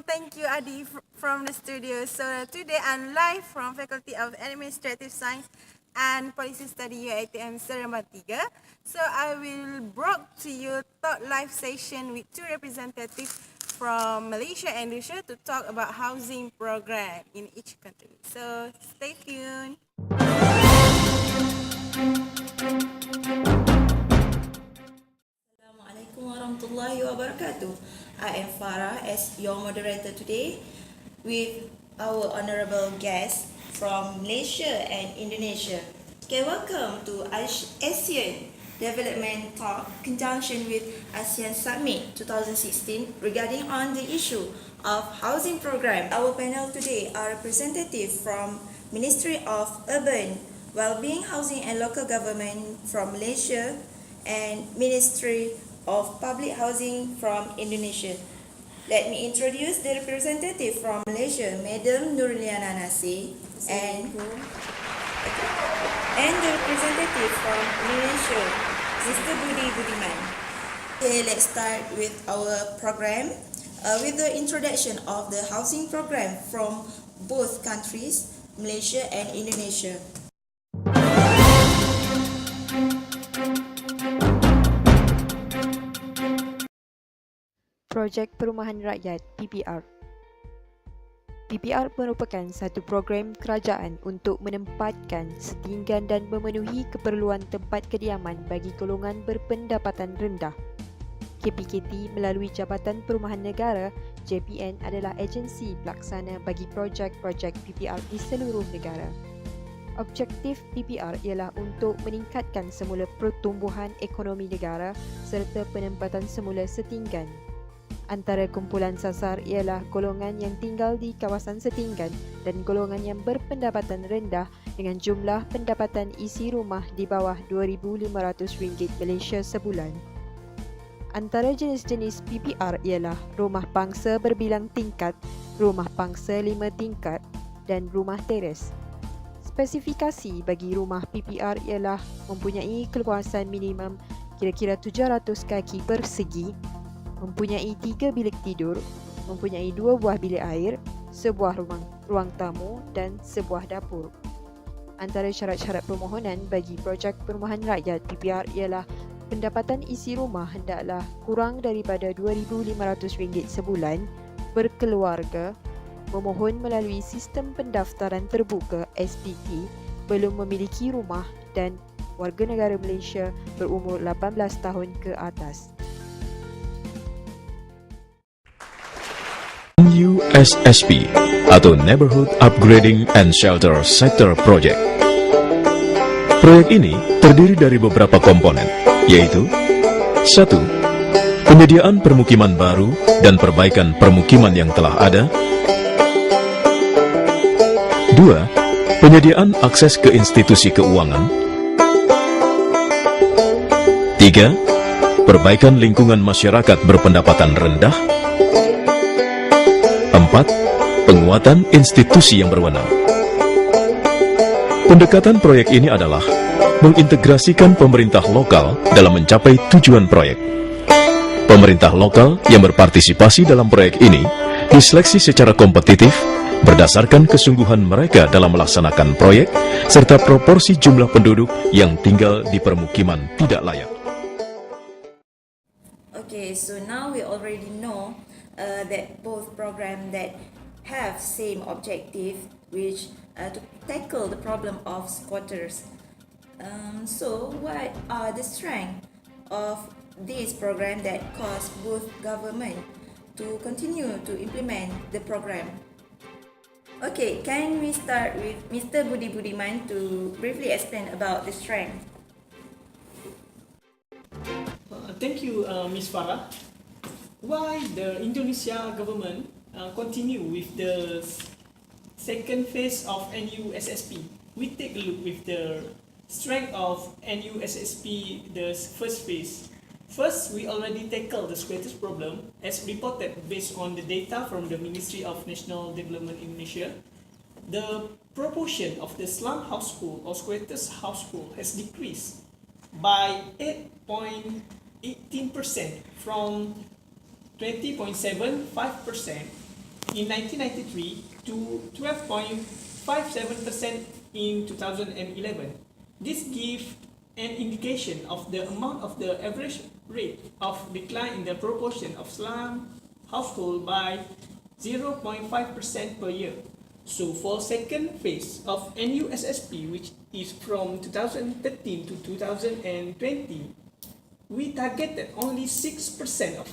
Thank you, Adi, from the studio. So today I'm live from Faculty of Administrative Science and Policy Study UiTM Stramaps 3. So I will bring to you thought live session with two representatives from Malaysia and Indonesia to talk about housing program in each country. So stay tuned. Assalamualaikum warahmatullahi wabarakatuh. I am Farah as your moderator today with our honorable guests from Malaysia and Indonesia. Okay, welcome to ASEAN Development Talk conjunction with ASEAN Summit 2016 regarding on the issue of housing program. Our panel today are representatives from Ministry of Urban, Wellbeing, Housing and Local Government from Malaysia and Ministry of Public Housing from Indonesia. Let me introduce the representative from Malaysia, Madam Nurliana Nasir, and the representative from Indonesia, Mr. Budi Budiman. Okay, let's start with our program with the introduction of the housing program from both countries, Malaysia and Indonesia. Projek Perumahan Rakyat (PPR). PPR merupakan satu program kerajaan untuk menempatkan, setinggan dan memenuhi keperluan tempat kediaman bagi golongan berpendapatan rendah. Kpkt melalui Jabatan Perumahan Negara (JPN) adalah agensi pelaksana bagi projek-projek PPR di seluruh negara. Objektif PPR ialah untuk meningkatkan semula pertumbuhan ekonomi negara serta penempatan semula setinggan. Antara kumpulan sasar ialah golongan yang tinggal di kawasan setinggan dan golongan yang berpendapatan rendah dengan jumlah pendapatan isi rumah di bawah RM2,500 Malaysia sebulan. Antara jenis-jenis PPR ialah rumah pangsa berbilang tingkat, rumah pangsa 5 tingkat dan rumah teres. Spesifikasi bagi rumah PPR ialah mempunyai keluasan minimum kira-kira 700 kaki persegi, mempunyai 3 bilik tidur, mempunyai 2 buah bilik air, sebuah ruang tamu dan sebuah dapur. Antara syarat-syarat permohonan bagi projek perumahan rakyat PPR ialah pendapatan isi rumah hendaklah kurang daripada RM2,500 sebulan, berkeluarga, memohon melalui sistem pendaftaran terbuka SPT, belum memiliki rumah dan warga negara Malaysia berumur 18 tahun ke atas. NUSSP atau Neighborhood Upgrading and Shelter Sector Project. Proyek ini terdiri dari beberapa komponen, yaitu 1. Penyediaan permukiman baru dan perbaikan permukiman yang telah ada. 2. Penyediaan akses ke institusi keuangan. 3. Perbaikan lingkungan masyarakat berpendapatan rendah. 4. Penguatan institusi yang berwenang. Pendekatan proyek ini adalah mengintegrasikan pemerintah lokal dalam mencapai tujuan proyek. Pemerintah lokal yang berpartisipasi dalam proyek ini diseleksi secara kompetitif berdasarkan kesungguhan mereka dalam melaksanakan proyek serta proporsi jumlah penduduk yang tinggal di permukiman tidak layak. Okay, so now we already know that both programs that have same objective, which to tackle the problem of squatters. So what are the strengths of this program that cause both government to continue to implement the program? Okay, can we start with Mr. Budi Budiman to briefly explain about the strength? Thank you, Ms. Farah. Why the Indonesia government continue with the second phase of NUSSP? We take a look with the strength of NUSSP, the first phase. First, we already tackled the squatters problem as reported based on the data from the Ministry of National Development Indonesia. The proportion of the slum household or squatters household has decreased by 8.18% from 20.75% in 1993 to 12.57% in 2011. This gives an indication of the amount of the average rate of decline in the proportion of slum household by 0.5% per year. So for second phase of NUSSP, which is from 2013 to 2020, we targeted only 6% of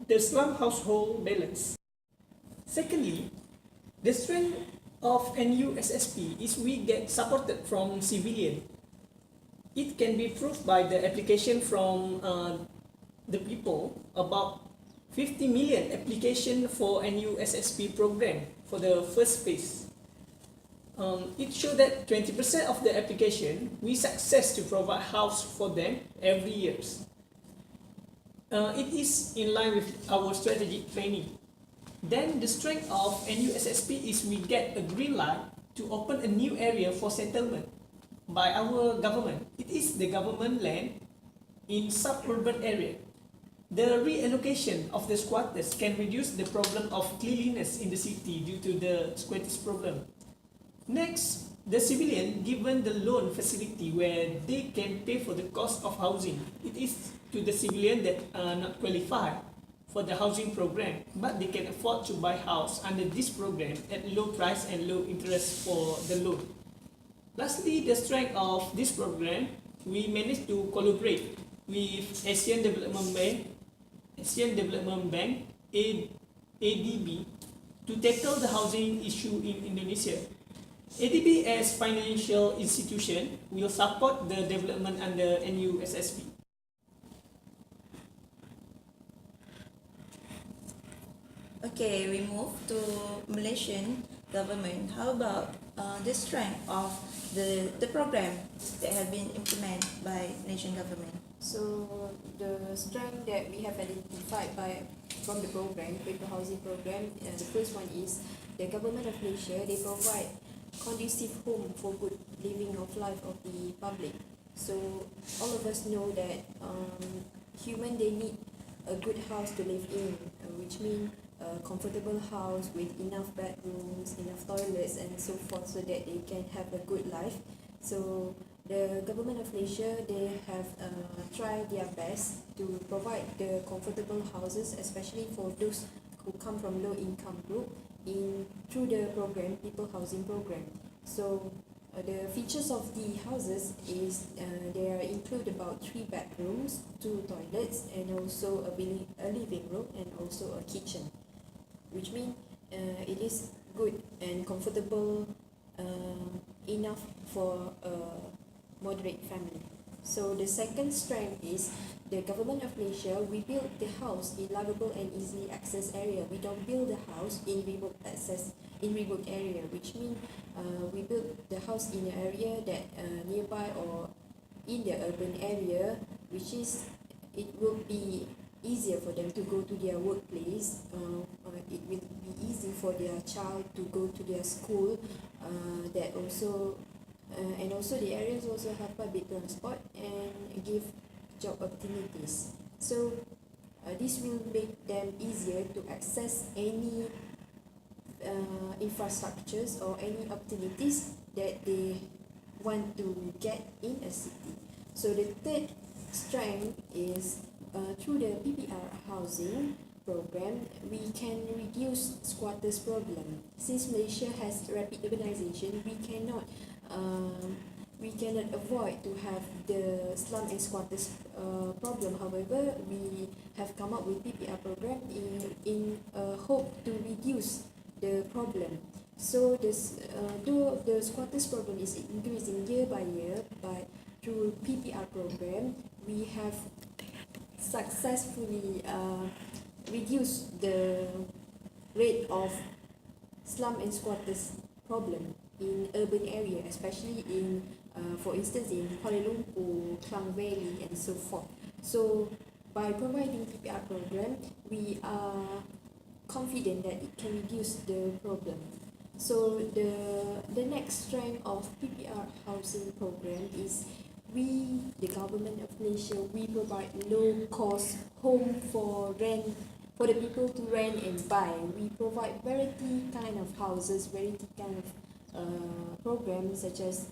the slum household balance. Secondly, the strength of NUSSP is we get supported from civilian. It can be proved by the application from the people, about 50 million application for NUSSP program for the first phase. It showed that 20% of the application we success to provide house for them every year. It is in line with our strategic planning. Then the strength of NUSSP is we get a green light to open a new area for settlement by our government. It is the government land in suburban area. The reallocation of the squatters can reduce the problem of cleanliness in the city due to the squatters problem. Next, the civilian given the loan facility where they can pay for the cost of housing. It is to the civilian that are not qualified for the housing program, but they can afford to buy house under this program at low price and low interest for the loan. Lastly, the strength of this program, we managed to collaborate with Asian Development Bank, ADB, to tackle the housing issue in Indonesia. ADB as financial institution will support the development under NUSSP. Okay, we move to Malaysian government. How about the strength of the program that have been implemented by Malaysian government? So the strength that we have identified from the program, paper housing program, the first one is the government of Malaysia. They provide conducive home for good living of life of the public. So all of us know that human, they need a good house to live in, which means a comfortable house with enough bedrooms, enough toilets and so forth, so that they can have a good life. So the government of Malaysia, they have tried their best to provide the comfortable houses, especially for those who come from low income group through the program, people housing program. So the features of the houses is they include about 3 bedrooms, 2 toilets, and also a living room and also a kitchen, which means it is good and comfortable enough for a moderate family. So the second strength is the government of Malaysia. We build the house in livable and easily accessed area. We don't build the house in remote area, which means we build the house in an area that nearby or in the urban area, which is it will be easier for them to go to their workplace. It will be easy for their child to go to their school. That also and also the areas also have public transport and give job opportunities. So this will make them easier to access any infrastructures or any opportunities that they want to get in a city. So the third strength is through the PPR housing program, we can reduce squatters problem. Since Malaysia has rapid urbanization, we cannot avoid to have the slum and squatters problem. However, we have come up with PPR program in hope to reduce the problem. So this though the squatters problem is increasing year by year, but through PPR program we have successfully reduced the rate of slum and squatters problem in urban area, especially in for instance in Kuala Lumpur, Klang Valley and so forth. So by providing PPR program, we are confident that it can reduce the problem. So the next strength of PPR housing program is the government of Malaysia, we provide low cost home for for the people to rent and buy. We provide variety kind of houses, variety kind of programs such as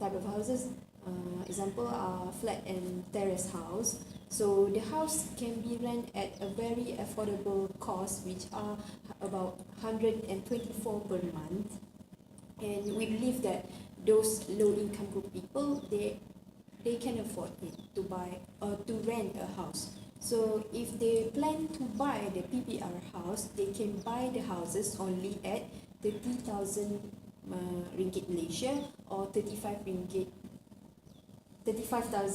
type of houses. Example are flat and terrace house. So the house can be rented at a very affordable cost, which are about 124 per month. And we believe that those low income group people, they can afford it to buy or to rent a house. So if they plan to buy the PPR house, they can buy the houses only at 30,000 ringgit Malaysia or 35,000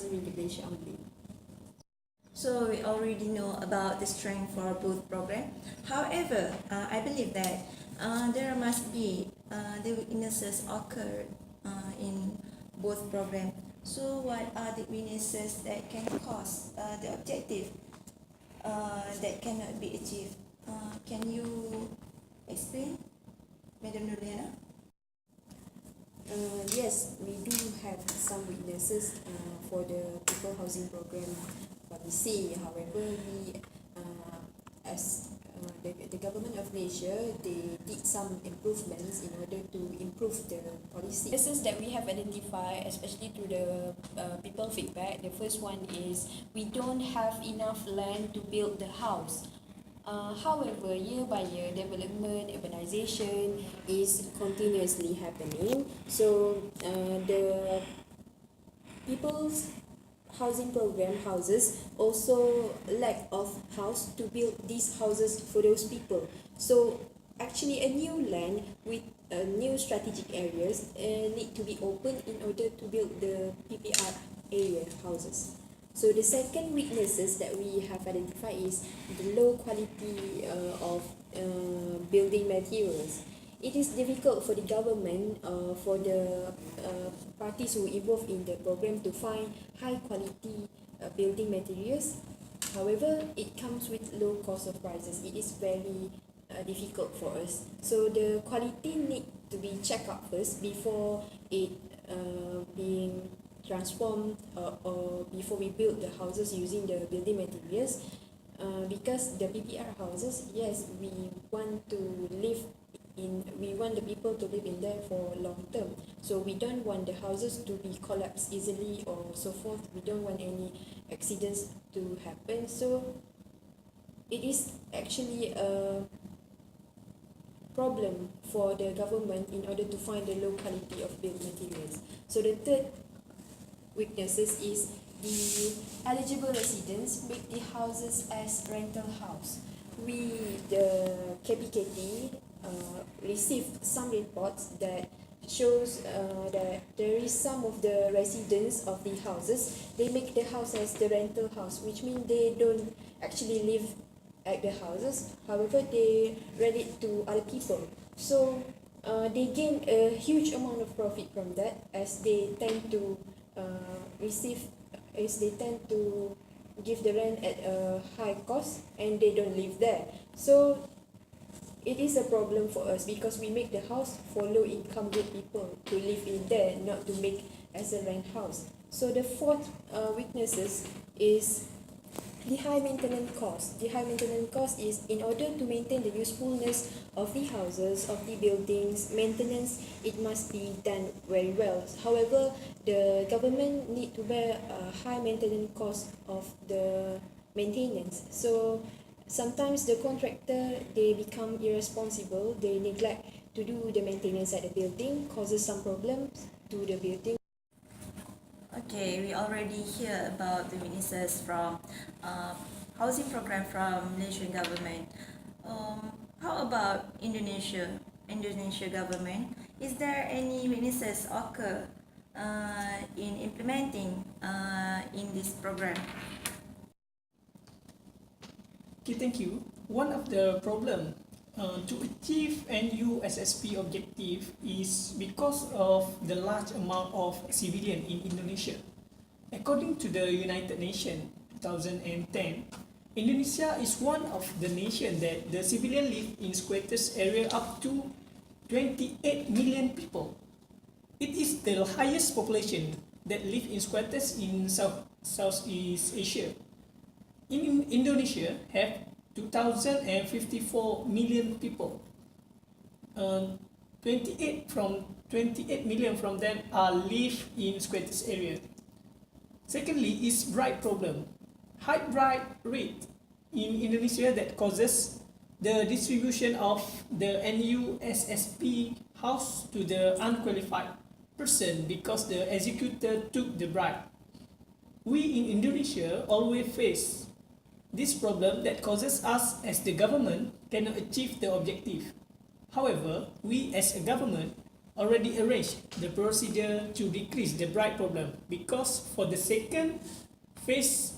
ringgit Malaysia only. So we already know about the strength for both programs. However, I believe that there must be the weaknesses occur in both programs. So what are the weaknesses that can cause the objective that cannot be achieved? Can you explain, Madam Nurliana? Yes, we do have some weaknesses for the people housing program policy. However, we as the government of Malaysia, they did some improvements in order to improve the policy. Weaknesses that we have identified, especially through the people feedback, the first one is we don't have enough land to build the house. However, year by year, development, urbanization is continuously happening. So the people's housing program houses also lack of house to build these houses for those people. So actually a new land with new strategic areas need to be opened in order to build the PPR area houses. So the second weaknesses that we have identified is the low quality of building materials. It is difficult for the government, for the parties who involved in the program to find high quality building materials. However, it comes with low cost of prices. It is very difficult for us. So the quality need to be checked out first before it being transformed or before we build the houses using the building materials. Because the PPR houses, yes, we want the people to live in there for long term. So we don't want the houses to be collapsed easily or so forth. We don't want any accidents to happen. So it is actually a problem for the government in order to find the low quality of built materials. So the third weaknesses is the eligible residents make the houses as rental house. We, the Kpkt, received some reports that shows that there is some of the residents of the houses, they make the house as the rental house, which means they don't actually live at the houses. However, they rent it to other people. So they gain a huge amount of profit from that, as they tend to give the rent at a high cost and they don't live there. So it is a problem for us because we make the house for low income group people to live in there, not to make as a rent house. So the fourth weaknesses is the high maintenance cost. The high maintenance cost is in order to maintain the usefulness of the houses, of the buildings, maintenance, it must be done very well. However, the government need to bear a high maintenance cost of the maintenance. So sometimes the contractor, they become irresponsible, they neglect to do the maintenance at the building, causes some problems to the building. Okay, we already hear about the weaknesses from housing program from Malaysian government. How about Indonesia government? Is there any weaknesses occur in implementing in this program? Okay, thank you. One of the problem to achieve NUSSP objective is because of the large amount of civilian in Indonesia. According to the United Nations 2010, Indonesia is one of the nations that the civilian live in squatters area up to 28 million people. It is the highest population that live in squatters in Southeast Asia. In Indonesia have 2,054 million people. 28 million from them are live in squatters area. Secondly is bright problem. High bright rate in Indonesia that causes the distribution of the NUSSP house to the unqualified person because the executor took the bribe. We in Indonesia always face this problem that causes us as the government cannot achieve the objective. However, we as a government already arranged the procedure to decrease the bribe problem because for the second phase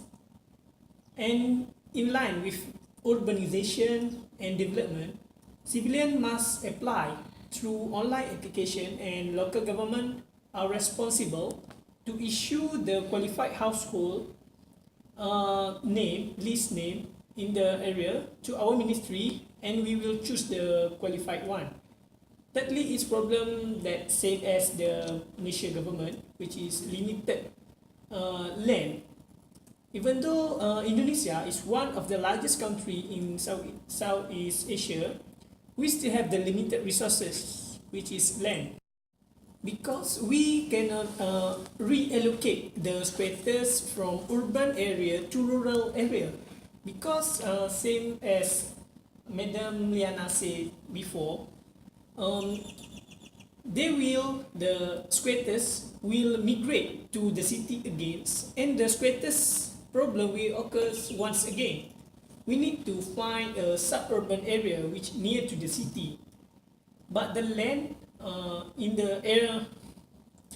and in line with urbanization and development, civilians must apply through online application and local government are responsible to issue the qualified household list name in the area to our ministry and we will choose the qualified one. Thirdly is problem that same as the Malaysia government which is limited land. Even though Indonesia is one of the largest country in Southeast Asia, we still have the limited resources which is land. Because we cannot reallocate the squatters from urban area to rural area. Because same as Madam Liana said before, the squatters will migrate to the city again and the squatters problem will occur once again. We need to find a suburban area which near to the city. But the land in the area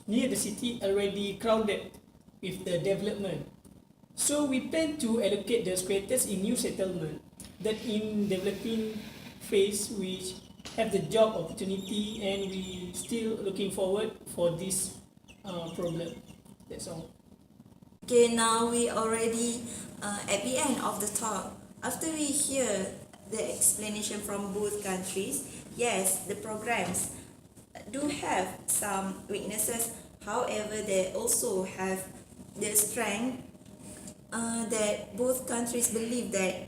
near the city already crowded with the development. So we plan to allocate the squatters in new settlement that in developing phase which have the job opportunity and we still looking forward for this problem. That's all. Okay, now we already at the end of the talk. After we hear the explanation from both countries, yes, the programs do have some weaknesses. However, they also have the strength that both countries believe that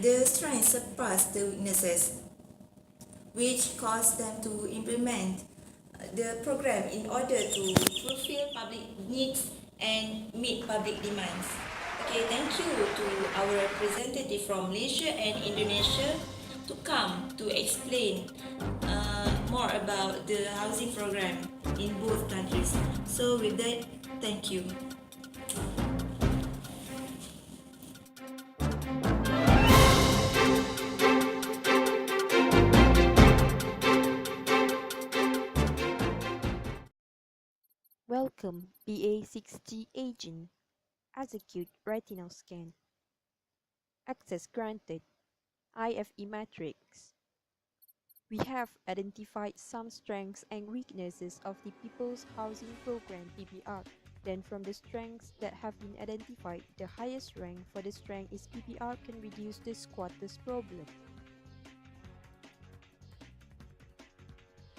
the strength surpass the weaknesses, which caused them to implement the program in order to fulfill public needs and meet public demands. Okay, thank you to our representative from Malaysia and Indonesia to come to explain more about the housing program in both countries. So with that, thank you. Welcome BA6G agent. Execute retinal scan. Access granted. IFE matrix. We have identified some strengths and weaknesses of the People's Housing Program PPR. Then from the strengths that have been identified, the highest rank for the strength is PPR can reduce the squatters problem.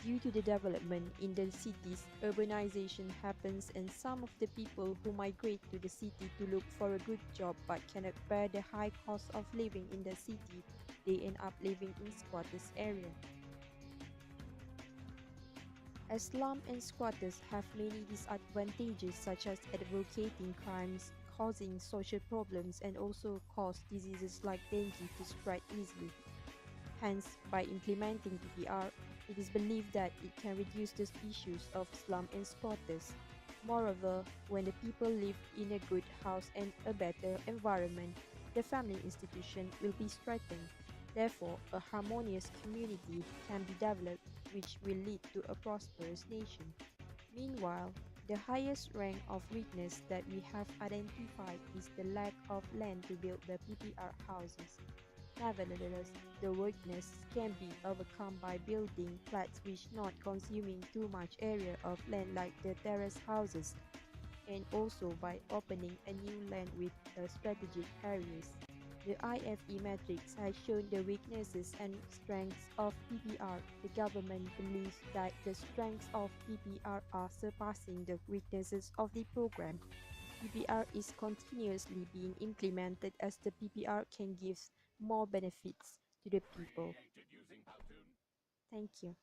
Due to the development in the cities, urbanization happens and some of the people who migrate to the city to look for a good job but cannot bear the high cost of living in the city, they end up living in squatters area. As slum and squatters have many disadvantages such as advocating crimes, causing social problems and also cause diseases like dengue to spread easily. Hence, by implementing PPR, it is believed that it can reduce the issues of slum and squatters. Moreover, when the people live in a good house and a better environment, the family institution will be strengthened. Therefore, a harmonious community can be developed which will lead to a prosperous nation. Meanwhile, the highest rank of weakness that we have identified is the lack of land to build the PPR houses. Nevertheless, the weakness can be overcome by building flats which not consuming too much area of land like the terrace houses, and also by opening a new land with strategic areas. The IFE matrix has shown the weaknesses and strengths of PPR. The government believes that the strengths of PPR are surpassing the weaknesses of the program. PPR is continuously being implemented as the PPR can give more benefits to the people. Thank you.